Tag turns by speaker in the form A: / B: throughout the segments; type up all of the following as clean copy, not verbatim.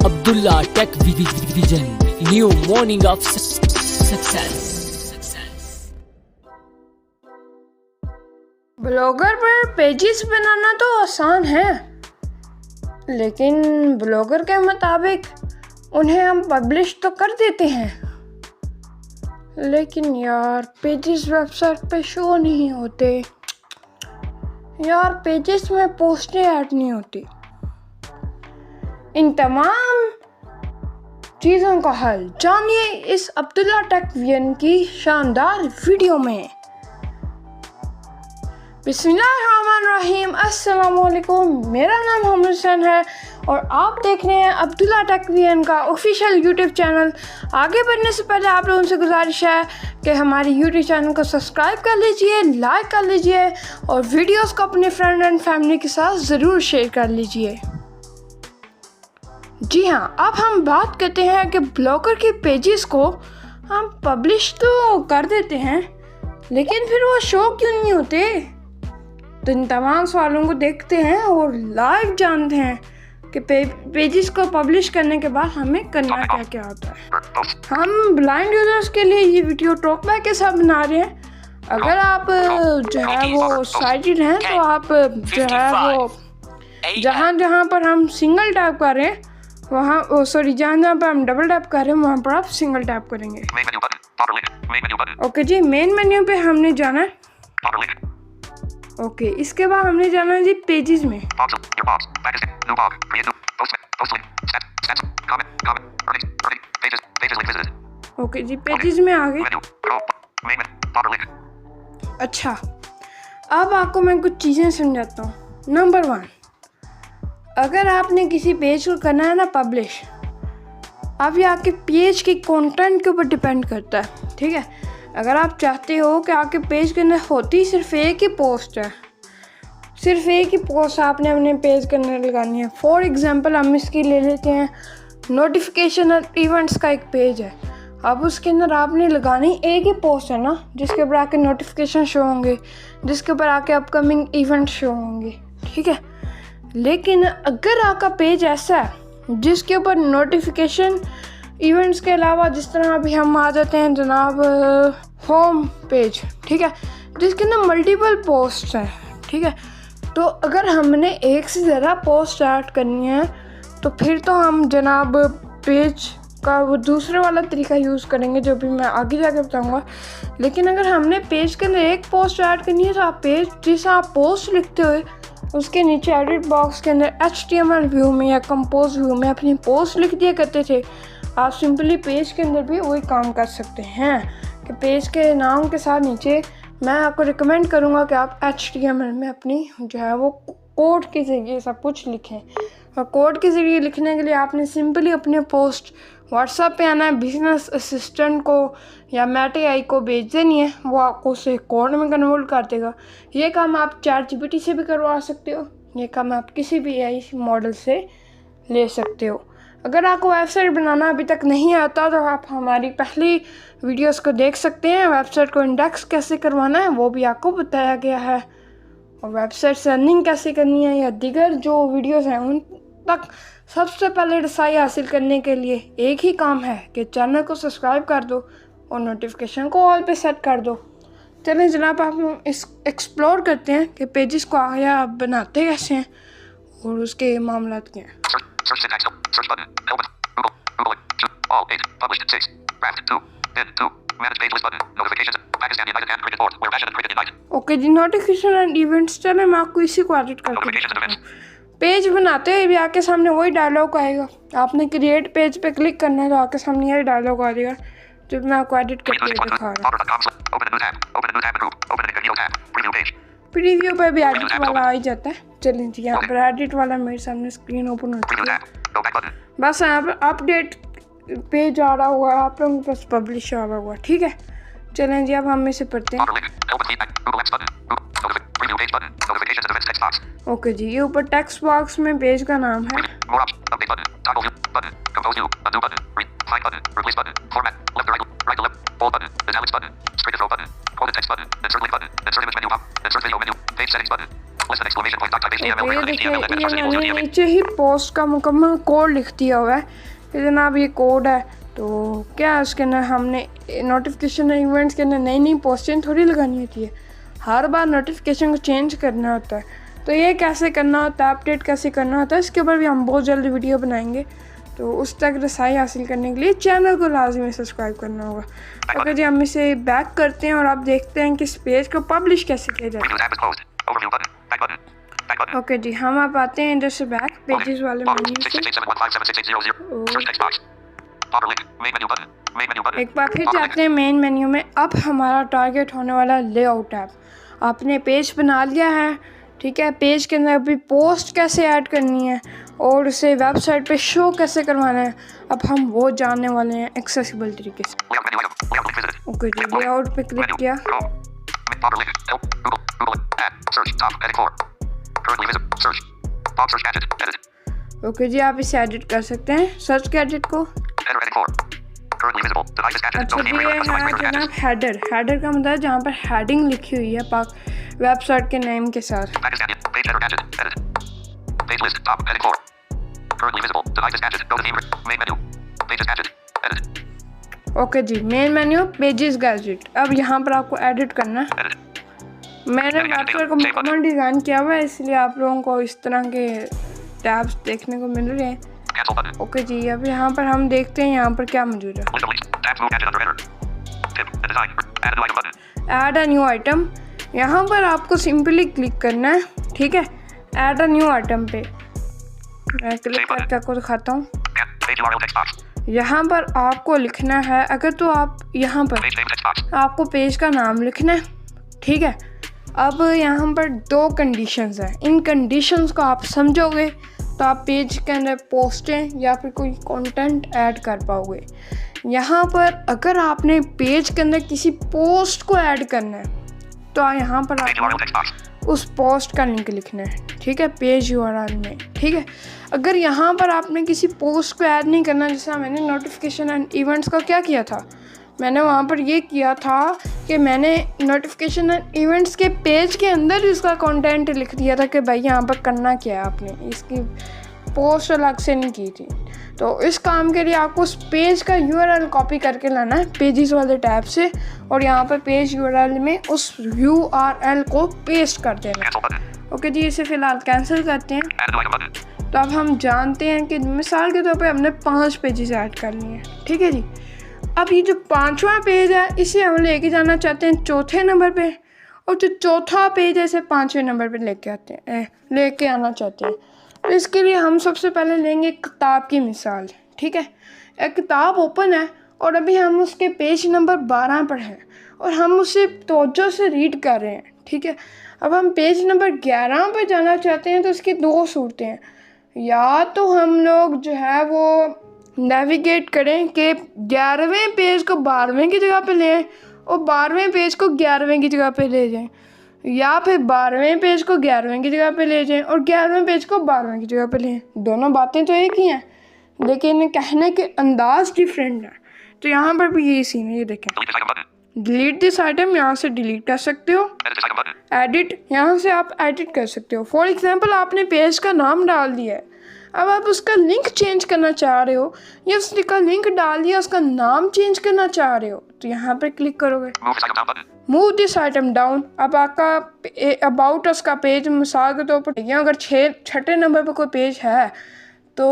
A: Abdullah Tech Vision, new morning of success.
B: Blogger पर pages बनाना तो आसान है, लेकिन ब्लॉगर के मुताबिक उन्हें हम पब्लिश तो कर देते हैं, लेकिन यार पेजेस वेबसाइट पे शो नहीं होते। यार पेजेस में पोस्टें ऐड नहीं होती। इन तमाम चीज़ों का हल जानिए इस अब्दुल्ला टेक विजन की शानदार वीडियो में। बिस्मिल्लाहिर्रहमानिर्रहीम, अस्सलाम वालेकुम। मेरा नाम मोहम्मद हुसैन है और आप देख रहे हैं अब्दुल्ला टेक विजन का ऑफिशियल यूट्यूब चैनल। आगे बढ़ने से पहले आप लोगों से गुजारिश है कि हमारे यूट्यूब चैनल को सब्सक्राइब कर लीजिए, लाइक कर लीजिए और वीडियोस को अपने फ्रेंड एंड फैमिली के साथ ज़रूर शेयर कर लीजिए। जी हाँ, अब हम बात करते हैं कि ब्लॉगर के पेजेस को हम पब्लिश तो कर देते हैं, लेकिन फिर वो शो क्यों नहीं होते। तो इन तमाम सवालों को देखते हैं और लाइव जानते हैं कि पेजेस को पब्लिश करने के बाद हमें करना क्या क्या होता है। हम ब्लाइंड यूजर्स के लिए ये वीडियो टॉक बैक के साथ बना रहे हैं। अगर आप जो है वो साइटेड हैं तो आप जो है वो जहाँ पर हम सिंगल टैप कर रहे हैं वहाँ जहाँ पर हम डबल टैप कर रहे हैं वहाँ पर आप सिंगल टैप करेंगे। ओके जी, मेन मेन्यू पे हमने जाना है। ओके, इसके बाद हमने जाना है जी पेजेस में। ओके जी, पेजेस में आ गए। अच्छा, अब आपको मैं कुछ चीज़ें समझाता हूँ। नंबर 1, अगर आपने किसी पेज को करना है ना पब्लिश, अब ये आपके पेज के कंटेंट के ऊपर डिपेंड करता है। ठीक है, अगर आप चाहते हो कि आपके पेज के अंदर होती सिर्फ एक ही पोस्ट है, सिर्फ एक ही पोस्ट आपने अपने पेज के अंदर लगानी है। फॉर एग्जांपल हम इसकी ले लेते हैं नोटिफिकेशन और इवेंट्स का एक पेज है। अब उसके अंदर आपने लगानी एक ही पोस्ट है ना, जिसके ऊपर आके नोटिफिकेशन शो होंगे, जिसके ऊपर आके अपकमिंग इवेंट शो होंगे। ठीक है, लेकिन अगर आपका पेज ऐसा है जिसके ऊपर नोटिफिकेशन इवेंट्स के अलावा, जिस तरह अभी हम आ जाते हैं जनाब होम पेज, ठीक है, जिसके अंदर मल्टीपल पोस्ट हैं। ठीक है, तो अगर हमने एक से ज़्यादा पोस्ट ऐड करनी है तो फिर तो हम जनाब पेज का वो दूसरे वाला तरीका यूज़ करेंगे जो भी मैं आगे जाके बताऊंगा। लेकिन अगर हमने पेज के अंदर एक पोस्ट ऐड करनी है तो आप पेज जैसा आप पोस्ट लिखते हुए उसके नीचे एडिट बॉक्स के अंदर HTML व्यू में या कंपोज व्यू में अपनी पोस्ट लिख दिया करते थे। आप सिंपली पेज के अंदर भी वही काम कर सकते हैं कि पेज के नाम के साथ नीचे मैं आपको रिकमेंड करूँगा कि आप HTML में अपनी जो है वो कोड के ज़रिए सब कुछ लिखें। और कोड के ज़रिए लिखने के लिए आपने सिंपली अपने पोस्ट व्हाट्सएप पे आना है, बिजनेस असिस्टेंट को या मैट AI को भेज देनी है, वो आपको उसे कोड में कन्वर्ट कर देगा। ये काम आप ChatGPT से भी करवा सकते हो, ये काम आप किसी भी AI मॉडल से ले सकते हो। अगर आपको वेबसाइट बनाना अभी तक नहीं आता तो आप हमारी पहली वीडियोस को देख सकते हैं। वेबसाइट को इंडेक्स कैसे करवाना है वो भी आपको बताया गया है, और वेबसाइट से अर्निंग कैसे करनी है या दीगर जो वीडियोस हैं उन तक सबसे पहले रसाई हासिल करने के लिए एक ही काम है कि चैनल को सब्सक्राइब कर दो और नोटिफिकेशन को ऑल पे सेट कर दो। चलें जनाब, आप इस एक्सप्लोर करते हैं कि पेजेस को आगे आप बनाते कैसे हैं और उसके मामला क्या हैं। ओके जी, नोटिफिकेशन एंड इवेंट्स। चलें मैं आपको इसी को एडिट करके पेज बनाते हुए भी आपके सामने वही डायलॉग आएगा। आपने क्रिएट पेज पे क्लिक करना है तो आपके सामने यही डायलॉग आ जाएगा जो मैं आपको एडिट करके दिखा रहा हूँ। प्रीव्यू पे भी एडिट वाला आ ही जाता है। चलिए जी, यहाँ पर एडिट वाला मेरे सामने स्क्रीन ओपन हो चुकी है। बस यहाँ पर अपडेट पेज आ रहा हुआ, आप लोगों के पास पब्लिश आ रहा हुआ। ठीक है, चलें जी, अब हम इसे पढ़ते हैं। ओके जी, ये ऊपर टेक्स्ट बॉक्स में पेज का नाम है। तो ये देखिए, ये मैंने नीचे ही पोस्ट का मुकम्मल कोड लिख दिया हुआ है कि जनाब ये कोड है। तो क्या उसके अंदर हमने नोटिफिकेशन इवेंट्स के अंदर नई नई पोस्टें थोड़ी लगानी होती है, हर बार नोटिफिकेशन को चेंज करना होता है। तो ये कैसे करना होता है, अपडेट कैसे करना होता है, इसके ऊपर भी हम बहुत जल्दी वीडियो बनाएंगे। तो उस तक रसाई हासिल करने के लिए चैनल को लाजमी सब्सक्राइब करना होगा। ओके जी, हम इसे बैक करते हैं और आप देखते हैं कि इस पेज को पब्लिश कैसे किया जाए। ओके जी, हम आप आते हैं इधर से बैक पेजेस वाले मेन्यू से। एक बार फिर जाते हैं मेन मेन्यू में। अब हमारा टारगेट होने वाला लेआउट टैब। आपने पेज बना लिया है, ठीक है। पेज के अंदर अभी पोस्ट कैसे ऐड करनी है और उसे वेबसाइट पे शो कैसे करवाना है, अब हम वो जानने वाले हैं एक्सेसिबल तरीके से। ओके जी, लेआउट पे क्लिक किया। ओके जी, आप इसे एडिट कर सकते हैं, सर्च के एडिट को। अच्छा जी, ये है जनाब हेडर। हेडर का मतलब जहाँ पर हेडिंग लिखी हुई है पाक वेबसाइट के नेम के साथ। ओके जी, मेन मेन्यू पेजेस गैजेट। अब यहाँ पर आपको एडिट करना है। मैंने वेबसाइट को मुकम्मल डिज़ाइन किया हुआ है, इसलिए आप लोगों को इस तरह के टैब्स देखने को मिल रहे हैं। ओके जी, अब यहाँ पर हम देखते हैं यहाँ पर क्या मौजूद है। ऐड अ न्यू आइटम, यहाँ पर आपको सिंपली क्लिक करना है, ठीक है। ऐड अ न्यू आइटम पे मैं क्लिक करके आपको दिखाता हूँ। यहाँ पर आपको लिखना है, अगर तो आप यहाँ पर आपको पेज का नाम लिखना है, ठीक है। अब यहाँ पर दो कंडीशंस हैं, इन कंडीशंस को आप समझोगे तो आप पेज के अंदर पोस्टें या फिर कोई कंटेंट ऐड कर पाओगे। यहाँ पर अगर आपने पेज के अंदर किसी पोस्ट को ऐड करना है तो यहाँ पर आपको उस पोस्ट का लिंक लिखना है, ठीक है, पेज यूआरएल में, ठीक है। अगर यहाँ पर आपने किसी पोस्ट को ऐड नहीं करना, जैसा मैंने नोटिफिकेशन एंड इवेंट्स का क्या किया था, मैंने वहाँ पर ये किया था कि मैंने नोटिफिकेशन एंड इवेंट्स के पेज के अंदर इसका कंटेंट लिख दिया था कि भाई यहाँ पर करना क्या है, आपने इसकी पोस्ट अलग से नहीं की थी। तो इस काम के लिए आपको उस पेज का यूआरएल कॉपी करके लाना है पेजेस वाले टैब से, और यहाँ पर पेज यूआरएल में उस यूआरएल को पेस्ट कर देना। ओके जी, इसे फ़िलहाल कैंसिल करते हैं। तो अब हम जानते हैं कि मिसाल के तौर पे हमने 5 पेजेस ऐड कर लिए हैं, ठीक है जी। अब ये जो 5वां पेज है इसे हम लेके जाना चाहते हैं 4थे नंबर पे, और जो 4था पेज है इसे 5वें नंबर पे लेके आना चाहते हैं। तो इसके लिए हम सबसे पहले लेंगे किताब की मिसाल, ठीक है। एक किताब ओपन है और अभी हम उसके पेज नंबर 12 पर हैं और हम उसे तवज्जो से रीड कर रहे हैं, ठीक है। अब हम पेज नंबर 11 पर जाना चाहते हैं, तो इसकी 2 सूरतें हैं। या तो हम लोग जो है वो नेविगेट करें कि 11वें पेज को 12वें की जगह पे लें और 12वें पेज को 11वें की जगह पे ले जाएं, या फिर 12वें पेज को 11वें की जगह पे ले जाएं और 11वें पेज को 12वें की जगह पे लें। दोनों बातें तो एक ही हैं, लेकिन कहने के अंदाज डिफरेंट हैं। तो यहाँ पर भी यही सीन है, ये देखें। डिलीट दिस आइटम, यहाँ से डिलीट कर सकते हो। एडिट, यहाँ से आप एडिट कर सकते हो। फॉर एग्जांपल आपने पेज का नाम डाल दिया है, अब आप उसका लिंक चेंज करना चाह रहे हो, या उसका लिंक डाल दिया उसका नाम चेंज करना चाह रहे हो, तो यहाँ पर क्लिक करोगे, मूव दिस आइटम डाउन। अब आपका अबाउट अस का पेज मिसाल के तौर पर, अगर 6ठे नंबर पर कोई पेज है तो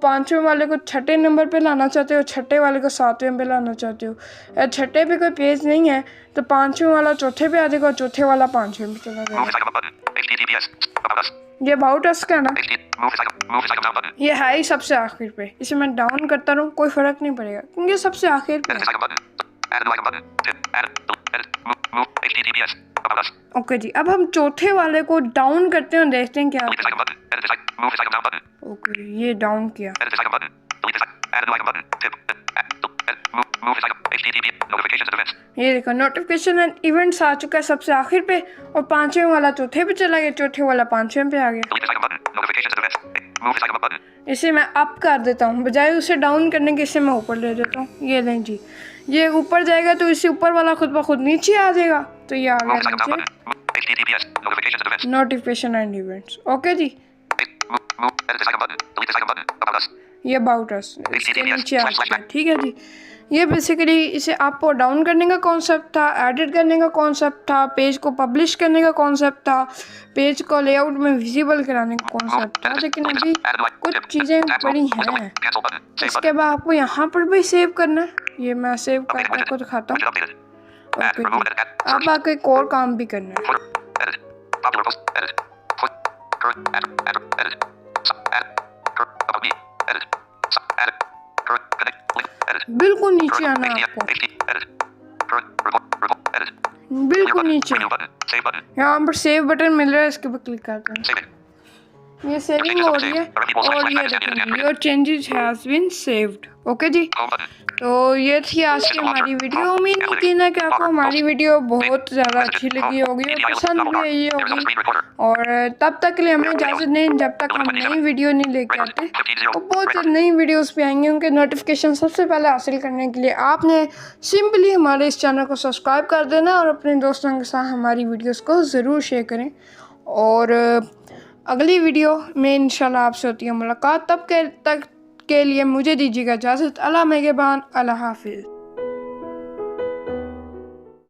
B: 5वें वाले को 6ठे नंबर पे लाना चाहते हो, 6ठे वाले को 7वें पे लाना चाहते हो। या 6ठे पे कोई पेज नहीं है तो 5वें वाला 4थे पे आ जाएगा, 4थे वाला 5वें पे चला जाएगा। ये अबाउट अस का ना, ये है ही सबसे आखिर पे, इसे मैं डाउन करता रहूँ कोई फ़र्क नहीं पड़ेगा क्योंकि सबसे आखिर पे। ओके जी, अब हम 4थे वाले को डाउन करते हैं और देखते हैं क्या। ओके, ये डाउन किया। ये देखो नोटिफिकेशन एंड इवेंट्स आ चुका है सबसे आखिर पे, और 5वें वाला 4थे पे चला गया, 4थे वाला 5वें पे आ गया। इसे मैं अप कर देता हूँ, बजाय उसे डाउन करने के इसे मैं ऊपर ले देता हूँ। ये लें जी, ये ऊपर जाएगा तो इसे ऊपर वाला खुद ब खुद नीचे आ जाएगा, तो ये आ गया नीचे।
C: GPS. Notifications and events.
B: Notification and events. Okay जी,
C: Move. Edit this icon button. Delete this icon button. About us.
B: ये अबाउट अस इसके नीचे आ चुका है। ठीक है जी, ये बेसिकली इसे आपको डाउन करने का कॉन्सेप्ट था, एडिट करने का कॉन्सेप्ट था, पेज को पब्लिश करने का कॉन्सेप्ट था, पेज को लेआउट में विजिबल कराने का कॉन्सेप्ट था। लेकिन अभी कुछ चीज़ें बड़ी हैं।
C: Cancel button. Save
B: इसके
C: button.
B: बाद आपको यहाँ पर भी सेव करना है। ये मैं सेव
C: Updated
B: करके आपको
C: widget.
B: दिखाता हूँ।
C: Widget updated. Add.
B: Okay
C: Remove.
B: जी,
C: Edit. Add.
B: अब
C: Search.
B: आपको एक और काम भी करना है।
C: Footer. Edit. Popular post. Edit. Put. Current. Add. Add. Edit. Sub. Add. Current. About me. Edit. Sub. Add. Current. Connect. Link. Edit.
B: बिल्कुल नीचे
C: Current.
B: आना
C: HTML.
B: आपको,
C: HTML. Edit. Current. Report. Report. Edit. Clear
B: बिल्कुल
C: button.
B: नीचे।
C: Renew button. Save button.
B: यहाँ पर save button मिल रहा है, इसके ऊपर क्लिक करते हैं।
C: Saving.
B: ये सेविंग हो रही है और ये देखेंगे your changes has been saved. Okay जी,
C: Home button.
B: तो ये थी आज की हमारी वीडियो। उम्मीद नहीं की ना कि आपको हमारी वीडियो बहुत ज़्यादा अच्छी लगी होगी और पसंद भी आई होगी। और तब तक के लिए हमें इजाज़त नहीं, जब तक हम नई वीडियो नहीं लेके आते। और बहुत से नई वीडियोस भी आएंगे, उनके नोटिफिकेशन सबसे पहले हासिल करने के लिए आपने सिंपली हमारे इस चैनल को सब्सक्राइब कर देना और अपने दोस्तों के साथ हमारी वीडियोस को ज़रूर शेयर करें। और अगली वीडियो में इंशाल्लाह आपसे होती है मुलाकात। तब के तक के लिए मुझे दीजिएगा इजाज़त। अल्लाह मेहरबान, अल्लाह हाफिज़।